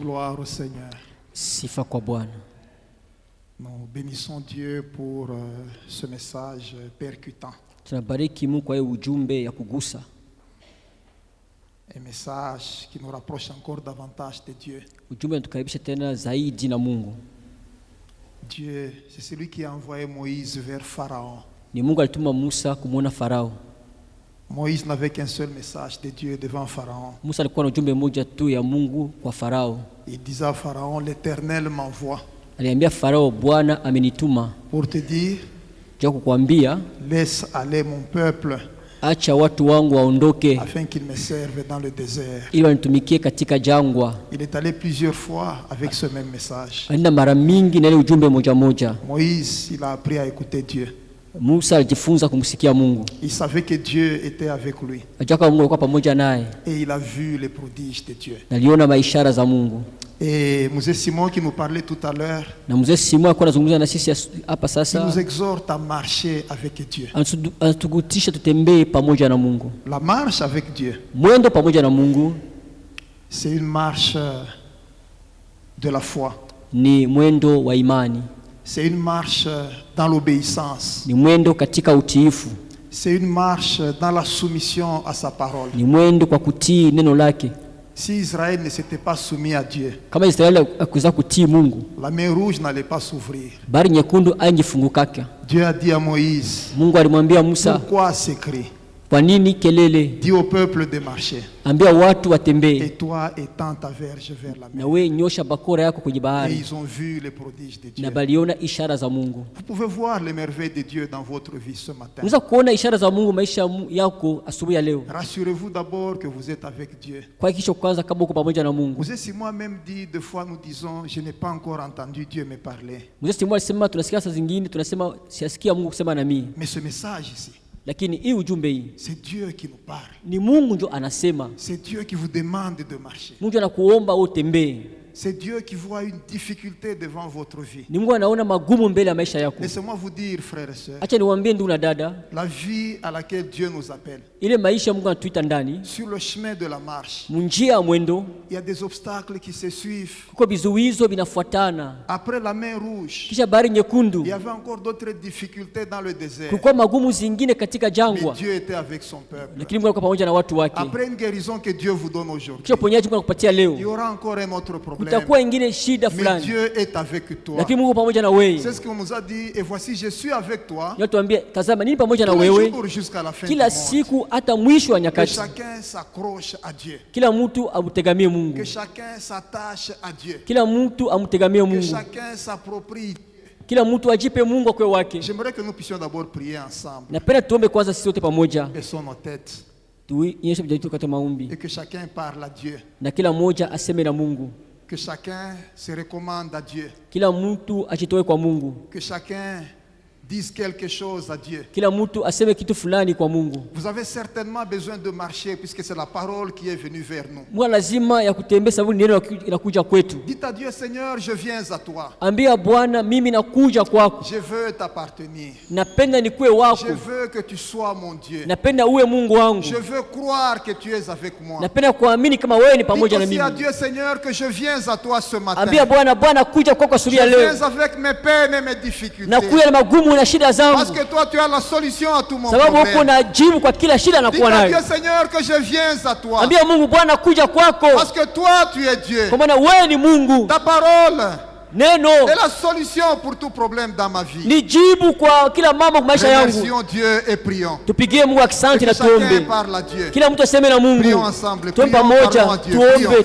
Gloire au Seigneur. Sifa kwa Bwana. Nous bénissons Dieu pour ce message percutant. Tunabariki Mungu kwa ujumbe ya kugusa. Un message qui nous rapproche encore davantage de Dieu. Ujumbe unatukaribisha tena zaidi na Mungu. Dieu, c'est celui qui a envoyé Moïse vers Pharaon. Ni Mungu alituma Musa kumwona Farao. Moïse n'avait qu'un seul message de Dieu devant Pharaon. Musa alikuwa na ujumbe mmoja tu ya Mungu kwa Farao. Il disait à Pharaon, l'Éternel m'envoie. Aliambia Farao, Bwana amenituma. Pour te dire, kukuambia, laisse aller mon peuple. Acha watu wangu waondoke afin qu'il me serve dans le désert. Ili wanitumikie katika jangwa. Il est allé plusieurs fois avec ce même message. Aenda mara mingi na ile ujumbe moja moja. Moïse, il a appris à écouter Dieu. Musa alijifunza kumsikia Mungu. Il savait que Dieu était avec lui. Ajua Mungu alikuwa pamoja naye. Et il a vu les prodiges de Dieu. Aliona maishara za Mungu. Et Mzee Simon qui nous parlait tout à l'heure, na Mzee Simon alikuwa anazungumza na sisi hapa sasa. Il nous exhorte à marcher avec Dieu. Anatugutisha tutembee pamoja na Mungu. La marche avec Dieu, mwendo pamoja na Mungu, c'est une marche de la foi. Ni mwendo wa imani. C'est une marche dans l'obéissance. Ni mwendo katika utiifu. C'est une marche dans la soumission à sa parole. Ni mwendo kwa kutii neno lake. Si Israël ne s'était pas soumis à Dieu, kama Israeli akuweza kutii Mungu, la mer rouge n'allait pas s'ouvrir. Bahari nyekundu haingefungukaka. Dieu a dit à Moïse, Mungu alimwambia Musa, pourquoi ces cris? Kwa nini kelele? Dis au peuple de marcher. Ambia watu watembee. Et toi étends ta verge vers la mer. Na wewe nyosha bakora yako kwenye bahari. Et ils ont vu les prodiges de Dieu. Na baliona ishara za Mungu. Vous pouvez voir les merveilles de Dieu dans votre vie ce matin. Unaweza kuona ishara za Mungu maisha yako asubuhi ya leo. Rassurez-vous d'abord que vous êtes avec Dieu. Kwa hakikisha kwanza kama uko pamoja na Mungu. Vous êtes moi-même dit deux fois nous disons je n'ai pas encore entendu Dieu me parler. Mzee alisema tunasikia saa zingine tunasema siasikia Mungu kusema na mimi. Mais ce message ici, lakini hii ujumbe hii, c'est Dieu qui nous parle. Ni Mungu ndio anasema. C'est Dieu qui vous demande de marcher. Mungu anakuomba utembee. C'est Dieu qui voit une difficulté devant votre vie. Ni Mungu anaona magumu mbele ya maisha yako. Laissez-moi vous dire, frères et sœurs, acha niwaambie ndugu na dada, la vie à laquelle Dieu nous appelle, ile maisha Mungu anatuita ndani, sur le chemin de la marche, munjia ya mwendo, il y a des obstacles qui se suivent. Kuko vizuizo vinafuatana. Après la mer rouge, kisha bahari nyekundu, il y avait encore d'autres difficultés dans le désert. Kuko magumu zingine katika jangwa. Mais Dieu était avec son peuple. Lakini Mungu alikuwa pamoja na watu wake. Après une guérison que Dieu vous donne aujourd'hui, kisha uponyaji Mungu anakupatia leo, il y aura encore un autre problème. Kutakuwa ingine shida fulani. Mais Dieu est avec toi. Lakini Mungu pamoja na wewe. C'est ce qu'on nous a dit, et voici je suis avec toi. Tuambie, tazama nini pamoja na wewe jusqu'à la fin kila du monde. Siku hata mwisho wa nyakati. Que chacun s'accroche à Dieu. Kila mtu amtegamie Mungu. Que chacun s'attache à Dieu. Kila mtu amtegamie Mungu. Que chacun s'approprie. Kila mtu ajipe Mungu akwe wake. J'aimerais que nous puissions d'abord prier ensemble. Napenda tuombe kwanza sisi wote pamoja. Baissons nos têtes. Et que chacun parle à Dieu. Na kila mmoja aseme na Mungu. Que chacun se recommande à Dieu. Kila mtu ajitoe kwa Mungu. Que chacun dise quelque chose à Dieu. Kila mtu aseme kitu fulani kwa Mungu. Vous avez certainement besoin de marcher puisque c'est la parole qui est venue vers nous. Mungu lazima ya kutembea sababu neno inakuja kwetu. Dites à Dieu, Seigneur, je viens à toi. Ambia Bwana, mimi nakuja kwako. Je veux t'appartenir. Napenda nikuwe wako. Je veux que tu sois mon Dieu. Napenda uwe Mungu wangu. Je veux croire que tu es avec moi. Napenda kuamini kama wewe ni pamoja na mimi. Dis à Dieu, Seigneur, que je viens à toi ce matin. Ambia Bwana, Bwana kuja kwako asubuhi ya leo. Je viens avec mes peines et mes difficultés. Nakuja na magumu na shida zangu. Parce que toi tu as la solution à tout mon sababu problème. uko na jibu kwa kila shida nakuwa nayo. Dis à Dieu, Seigneur, que je viens à toi. Ambia Mungu, Bwana kuja kwako. Parce que toi tu es Dieu. Kwa maana wewe ni Mungu. Ta parole neno est la solution pour tout problème dans ma vie. Ni jibu kwa kila mambo kwa maisha yangu. Remercions Dieu et prions. Tupigie Mungu asante na tuombe. Kila mtu aseme na Mungu. Prions ensemble. Tuombe pamoja.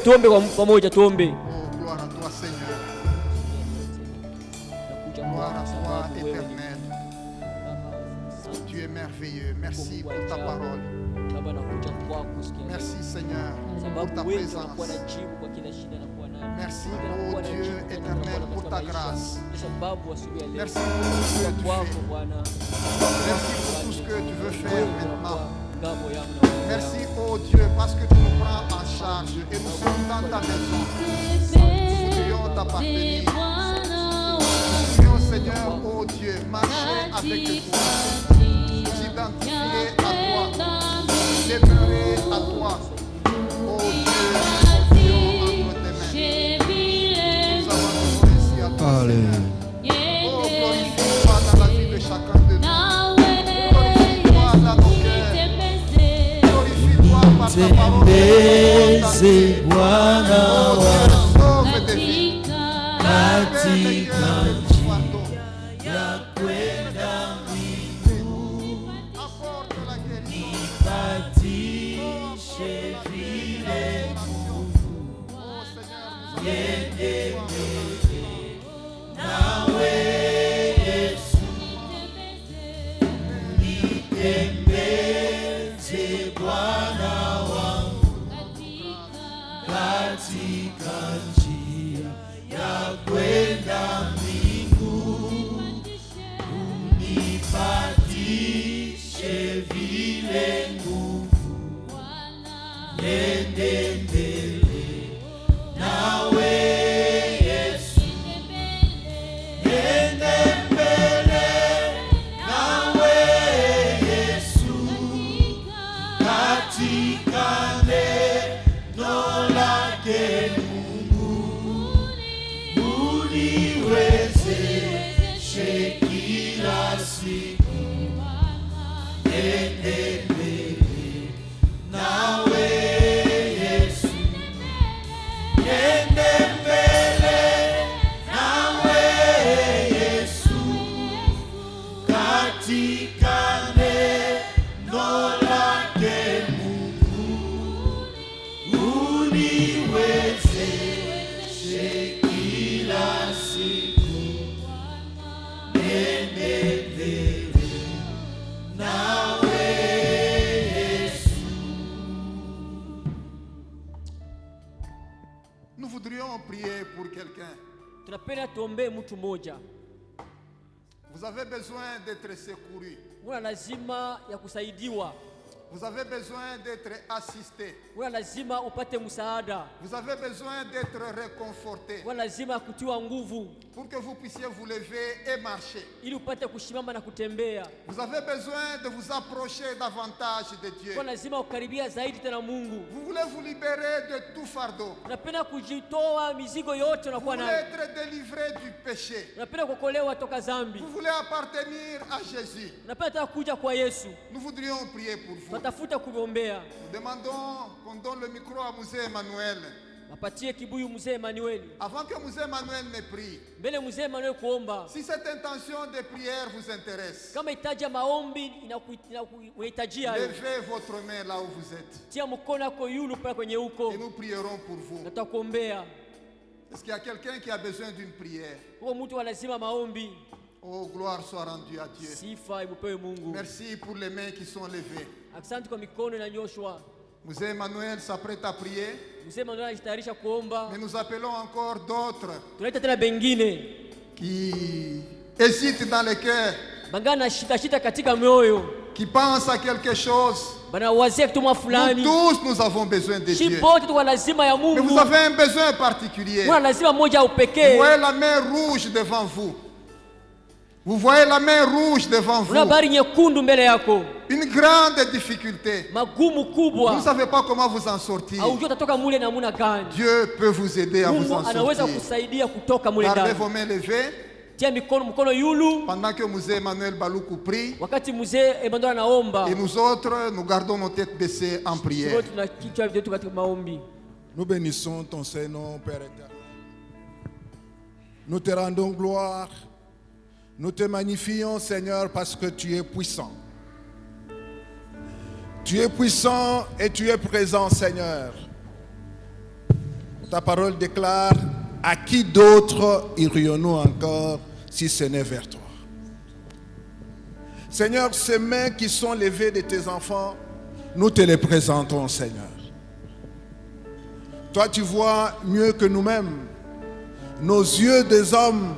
Tuombe pamoja tuombe. Oh, gloire à toi Seigneur. Gloire à toi éternel. Tu es merveilleux. Merci pour ta parole. Merci Seigneur pour ta présence. Merci oh Dieu éternel pour ta grâce. Merci pour tout ce que tu fais. Merci pour tout ce que tu veux faire maintenant. Merci oh Dieu parce que tu nous prends en charge et nous sommes dans ta maison. Nous voudrions t'appartenir. Nous voudrions Seigneur oh Dieu marcher avec toi. S'identifier à toi. Demeurer à toi. Oh Dieu, nous confions entre tes mains. Bwana Oh Dieu, sauve des vies. katika Ya kwenda apporte la guérison. patishe vile Oh Seigneur, nous yende avons nawe Yesu nitembeze Bwana wangu katika njia ya kwenda mbinguni, unipatishe vile nguvu, nende mbele nawe Yesu, nende mbele nawe Yesu, katika neno lake Mungu uniwezeshe kila siku, nende mbele nawe Yesu, nende mbele nawe Yesu, katika neno lake Mungu uniwezeshe kila siku, nende mbele nawe Yesu. Nous voudrions prier pour quelqu'un. Tunapenda tuombee mtu mmoja. Vous avez besoin d'être secouru. Una lazima ya kusaidiwa. Vous avez besoin d'être assisté. Una lazima upate msaada. Vous avez besoin d'être réconforté Una lazima kutiwa nguvu pour que vous puissiez vous lever et marcher. ili upate kusimama na kutembea. Vous avez besoin de vous approcher davantage de Dieu. Una lazima ukaribia zaidi tena Mungu. Vous voulez vous libérer de tout fardeau. Unapenda kujitoa mizigo yote Vous unakuwa voulez nayo. être délivré du péché. Unapenda kuokolewa toka dhambi. Vous voulez appartenir à Jésus. Unapenda hata kuja kwa Yesu. Nous voudrions prier pour vous. Tunatafuta kuombea. Nous demandons qu'on donne le micro à Mzee Emmanuel. Wapatie kibuyu mzee Emmanuel. Avant que Mzee Emmanuel ne prie, Mbele mzee Emmanuel kuomba. si cette intention de prière vous intéresse, Kama hitaji ya maombi unahitajia hayo. levez votre main là où vous êtes Tia mkono wako yulu pale kwenye huko. et nous prierons pour vous. Na tutakuombea. Est-ce qu'il y a quelqu'un qui a besoin d'une prière? Kwa mtu lazima maombi. Oh, gloire soit rendue à Dieu. Sifa imupewe Mungu. Merci pour les mains qui sont levées. Asante kwa mikono inanyoshwa. Mzee Emmanuel s'apprête à prier, Mzee Emmanuel anajitayarisha kuomba. mais nous appelons encore d'autres Tunaita tena bengine. qui hésitent dans le cœur, Bangana shita katika mioyo. qui pensent à quelque chose. Banawazia kitu Nous fulani. tous, nous avons besoin de Dieu. Shipote tuko lazima ya Mais vous Mungu. avez un besoin particulier. Kuna lazima moja Vous upekee. voyez la main rouge devant vous. Vous voyez la main rouge devant vous. Una habari nyekundu mbele yako. Une grande difficulté. Magumu Vous ne kubwa. savez pas comment vous en sortir. Haujua utatoka mule namuna gani. Dieu peut vous aider à vous Mungu en anaweza sortir. kusaidia kutoka mule Gardez ndani. vos mains levées Tia mkono yulu. pendant que Mzee Emmanuel Baloukou prie. Wakati mzee Emmanuel anaomba. Et nous autres, nous gardons nos têtes baissées en prière. Wote tuna kichwa vyetu katika maombi. Nous bénissons ton Saint-Nom, Père éternel. Nous te rendons gloire. Nous te magnifions, Seigneur, parce que tu es puissant. Tu es puissant et tu es présent, Seigneur. Ta parole déclare, à qui d'autre irions-nous encore si ce n'est vers toi? Seigneur, ces mains qui sont levées de tes enfants, nous te les présentons, Seigneur. Toi, tu vois mieux que nous-mêmes. Nos yeux des hommes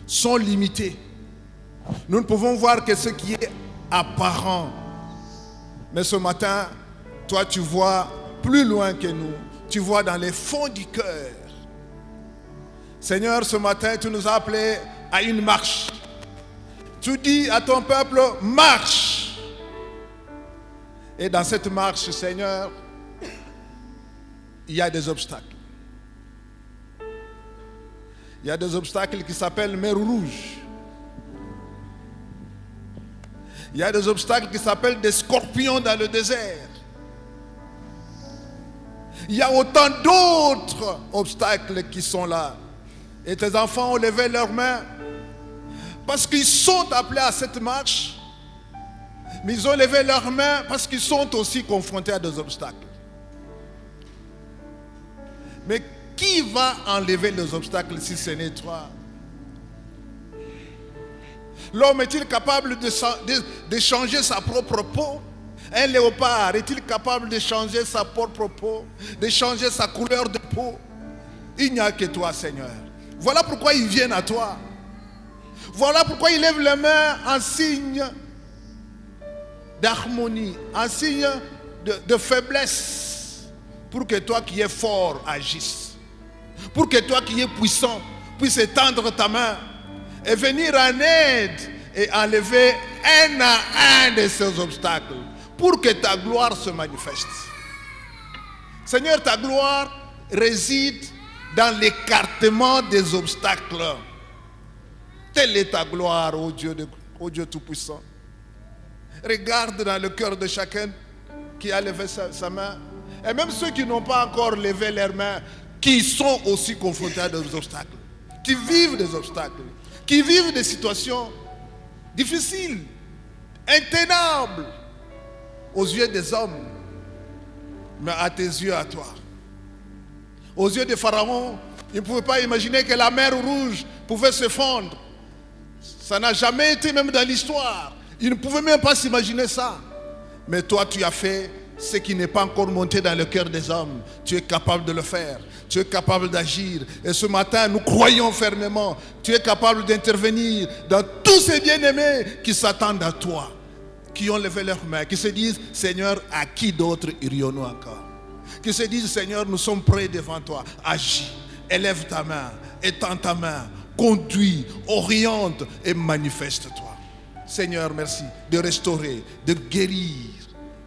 sont limités. Nous ne pouvons voir que ce qui est apparent. Mais ce matin, toi, tu vois plus loin que nous. Tu vois dans les fonds du cœur. Seigneur, ce matin, tu nous as appelés à une marche. Tu dis à ton peuple, marche. Et dans cette marche, Seigneur, il y a des obstacles. Il y a des obstacles qui s'appellent mer rouge. Il y a des obstacles qui s'appellent des scorpions dans le désert. Il y a autant d'autres obstacles qui sont là. Et tes enfants ont levé leurs mains parce qu'ils sont appelés à cette marche. Mais ils ont levé leurs mains parce qu'ils sont aussi confrontés à des obstacles. Mais qui va enlever les obstacles si ce n'est toi? L'homme est-il capable de changer sa propre peau? Un léopard est-il capable de changer sa propre peau, de changer sa couleur de peau? Il n'y a que toi, Seigneur. Voilà pourquoi ils viennent à toi. Voilà pourquoi ils lèvent les mains en signe d'harmonie, en signe de faiblesse, pour que toi qui es fort agisses, pour que toi qui es puissant puisses étendre ta main et venir en aide et enlever un à un de ces obstacles, pour que ta gloire se manifeste. Seigneur, ta gloire réside dans l'écartement des obstacles. Telle est ta gloire, ô Dieu Tout-Puissant. Regarde dans le cœur de chacun qui a levé sa main. Et même ceux qui n'ont pas encore levé leurs mains, qui sont aussi confrontés à des obstacles, qui vivent des obstacles, qui vivent des situations difficiles, intenables aux yeux des hommes, mais à tes yeux, à toi. Aux yeux de Pharaon, il ne pouvait pas imaginer que la mer Rouge pouvait se fondre. Ça n'a jamais été, même dans l'histoire. Il ne pouvait même pas s'imaginer ça. Mais toi, tu as fait ce qui n'est pas encore monté dans le cœur des hommes. Tu es capable de le faire. Tu es capable d'agir. Et ce matin, nous croyons fermement. Tu es capable d'intervenir dans tous ces bien-aimés qui s'attendent à toi, qui ont levé leurs mains, qui se disent, Seigneur, à qui d'autre irions-nous encore? Qui se disent, Seigneur, nous sommes prêts devant toi. Agis, élève ta main, étends ta main, conduis, oriente et manifeste-toi. Seigneur, merci de restaurer, de guérir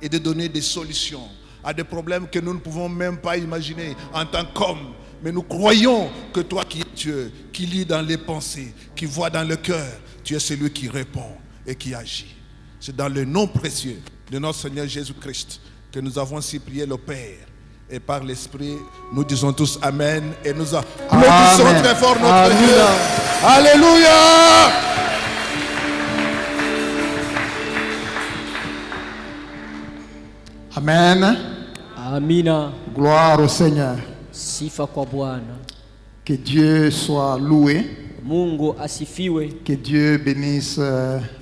et de donner des solutions à des problèmes que nous ne pouvons même pas imaginer en tant qu'hommes. Mais nous croyons que toi qui es Dieu, qui lis dans les pensées, qui voit dans le cœur, tu es celui qui répond et qui agit. C'est dans le nom précieux de notre Seigneur Jésus-Christ que nous avons ainsi prié le Père. Et par l'Esprit, nous disons tous Amen. Et nous applaudissons très fort notre Dieu. Alléluia! Amen. Amina. Gloire au Seigneur. Sifa kwa Bwana. Que Dieu soit loué. Mungu asifiwe. Que Dieu bénisse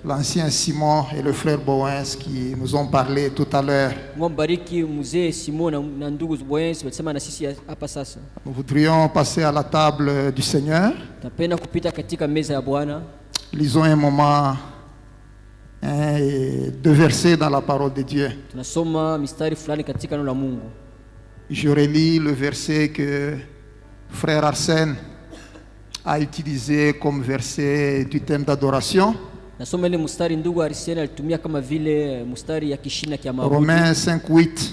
l'ancien Simon et le frère Boaz qui nous ont parlé tout à l'heure. Mungu mbariki mzee Simon na ndugu Boaz walisema na sisi hapa sasa. Nous voudrions passer à la table du Seigneur. Napenda kupita katika meza ya Bwana. Lisons un moment et deux versets dans la parole de Dieu. Tunasoma mistari fulani katika neno la Mungu. Je relis le verset que frère Arsène a utilisé comme verset du thème d'adoration. Nasoma ile mstari ndugu Arsene alitumia kama vile mstari ya kishina kia mabudu. Romains 5:8.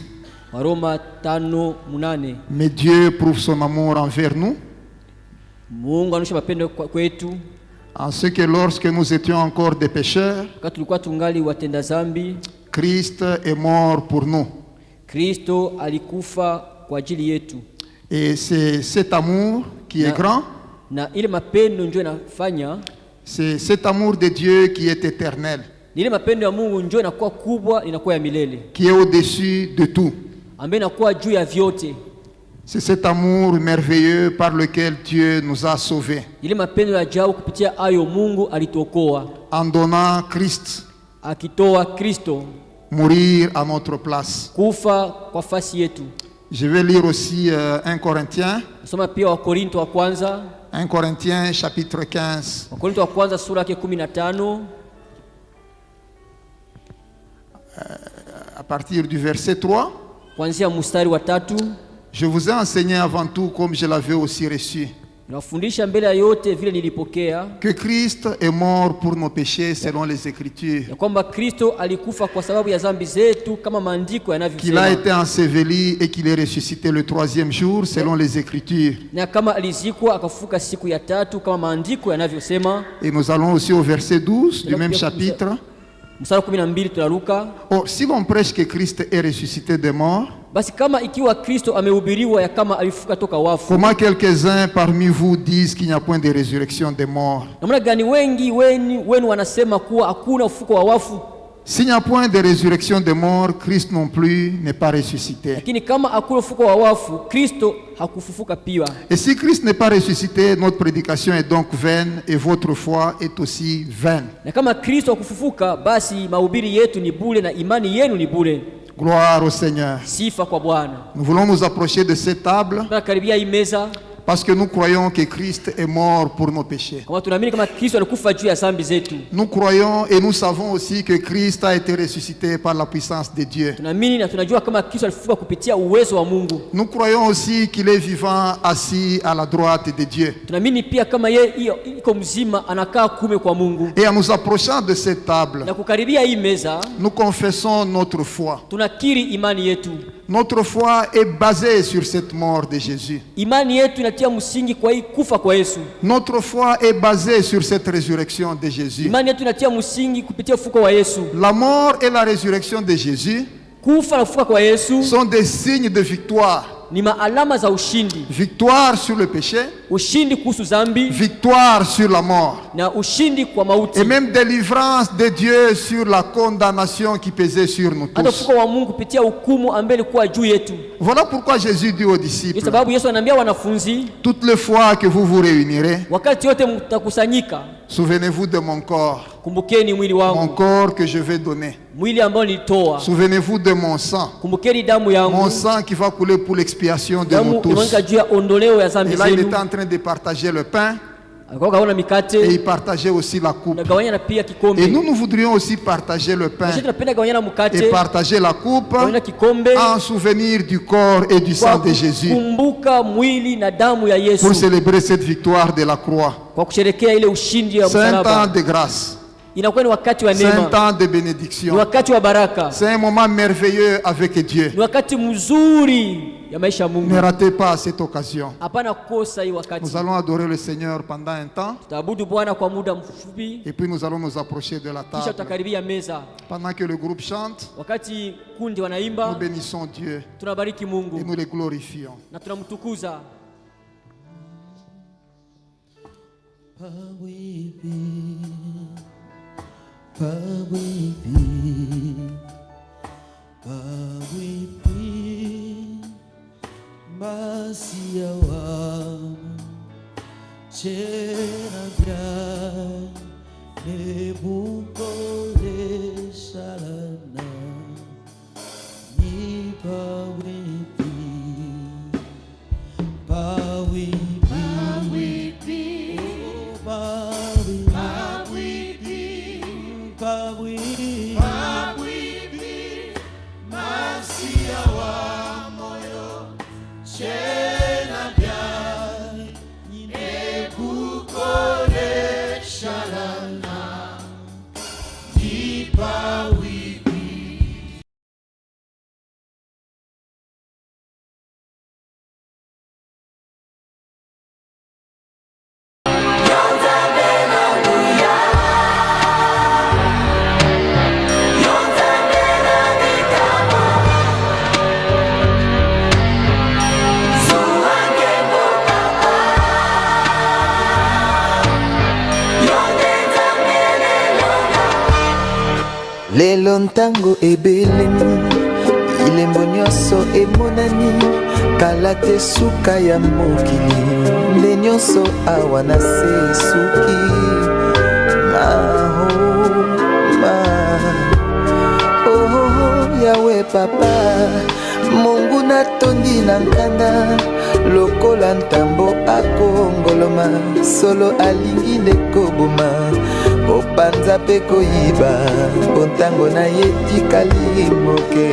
Roma 5:8. Mais Dieu prouve son amour envers nous. Mungu anaonyesha mapendo kwetu en ce que lorsque nous étions encore des pécheurs, wakati tulikuwa tungali watenda zambi, Christ est mort pour nous. Kristo alikufa kwa ajili yetu. Et c'est cet amour qui est grand. Na ile mapendo ndio inafanya, c'est cet amour de Dieu qui est éternel. Ile mapendo ya Mungu ndio inakuwa kubwa, inakuwa ya milele. Qui est au-dessus de tout. Ambaye inakuwa juu ya vyote. C'est cet amour merveilleux par lequel Dieu nous a sauvés. Ile mapendo ya ajabu kupitia ayo Mungu alituokoa. En donnant Christ. Akitoa Kristo. Mourir à notre place. Kufa kwa fasi yetu. Je vais lire aussi 1 Corinthiens. Soma pia wa Korinto wa kwanza. 1 Corinthiens chapitre 15. Wa Korinto wa kwanza sura yake 15. À partir du verset 3. Kuanzia mstari wa 3. Je vous ai enseigné avant tout comme je l'avais aussi reçu. Nafundisha mbele ya yote vile nilipokea. Que Christ est mort pour nos péchés selon les Écritures. Ya kwamba Kristo alikufa kwa sababu ya dhambi zetu kama maandiko yanavyosema. Qu'il a été enseveli et qu'il est ressuscité le troisième jour selon les Écritures. Na kama alizikwa akafufuka siku ya tatu kama maandiko yanavyosema. Et nous allons aussi au verset 12 du même chapitre. Mstari 12 tunaruka. Or, si l'on prêche que Christ est ressuscité des morts, Basi kama ikiwa Kristo amehubiriwa ya kama alifufuka toka wafu, comment quelques-uns parmi vous disent qu'il n'y a point de résurrection des morts? namna gani wengi wenu wanasema kuwa hakuna ufufuko wa wafu? S'il n'y a point de résurrection des morts, Christ non plus n'est pas ressuscité. Lakini kama hakuna ufufuko wa wafu, Kristo hakufufuka pia. Et si Christ n'est pas ressuscité, notre prédication est donc vaine et votre foi est aussi vaine. Na kama Kristo hakufufuka, basi mahubiri yetu ni bure na imani yenu ni bure. Gloire au Seigneur. Sifa kwa Bwana. Nous voulons nous approcher de cette table Tunakaribia hii meza parce que nous croyons que Christ est mort pour nos péchés. kama tunaamini kama Kristo alikufa juu ya dhambi zetu. Nous croyons et nous savons aussi que Christ a été ressuscité par la puissance de Dieu. Tunaamini na tunajua kama Kristo alifufuka kupitia uwezo wa Mungu. Nous croyons aussi qu'il est vivant, assis à la droite de Dieu. Tunaamini pia kama yeye iko mzima anakaa kuume kwa Mungu. Et en nous approchant de cette table, Na kukaribia hii meza, nous confessons notre foi. tunakiri imani yetu. Notre foi est basée sur cette mort de Jésus. Imani yetu inatia msingi kwa hii kufa kwa Yesu. Notre foi est basée sur cette résurrection de Jésus. Imani yetu inatia msingi kupitia ufufuko wa Yesu. La mort et la résurrection de Jésus Kufa na kufuka kwa Yesu sont des signes de victoire. ni maalama za ushindi. Victoire sur le péché, Ushindi kuhusu dhambi victoire sur la mort. na ushindi kwa mauti. Et même délivrance de Dieu sur la condamnation qui pesait sur nous Hata tous. ufufuko wa Mungu kupitia hukumu ambaye ilikuwa juu yetu. Voilà pourquoi Jésus dit aux Kwa disciples, sababu Yesu anaambia wanafunzi, toutes les fois que vous vous réunirez, wakati yote mtakusanyika, souvenez-vous de mon corps, kumbukeni mwili mon wangu, corps que je vais donner. mwili ambao nilitoa. Souvenez-vous de mon sang, Kumbukeni damu mon yangu, sang qui va couler pour l'expiation de nous damu tous. imwagika juu ya ondoleo ya dhambi Et là, il zenu. était en train de partager le pain Alikuwa gawana et mikate il partageait aussi la coupe. na gawanya na pia kikombe. Et nous voudrions aussi partager le pain Sisi tunapenda gawanya na et mkate, partager la coupe gawanya kikombe en souvenir du corps et du sang kwa de Jésus kukumbuka mwili na damu ya Yesu, pour célébrer cette victoire de la croix. kwa kusherekea ile ushindi wa C'est un temps msalaba. de grâce, Inakuwa ni wakati wa c'est un neema, temps de ni bénédiction, wakati wa baraka, c'est un moment merveilleux avec Dieu. ni wakati mzuri ya maisha ya Ne Mungu. ratez pas cette occasion. Hapana kosa hii wakati. Nous allons adorer le Seigneur pendant un temps Tutaabudu Bwana kwa muda mfupi, et puis nous allons nous approcher de la kisha table. tutakaribia meza. Pendant que le groupe chante, Wakati kundi nous wanaimba, bénissons Dieu tunabariki et Mungu nous le glorifions. na tunamtukuza. Masia wa chena bia nebukole shalana ni pawipi masia wa moyo chena bia nebukole shalana ni pawipi. lelo ntango ebelemu ilembo nyonso emonani kala te suka ya mokili nde nyonso awa na se esuki mahoma oh yawe papa mongu natondi na nkanda lokola ntambo akongoloma solo alingi nde koboma kopanza mpe koyiba mpo ntango na ye tikali moke.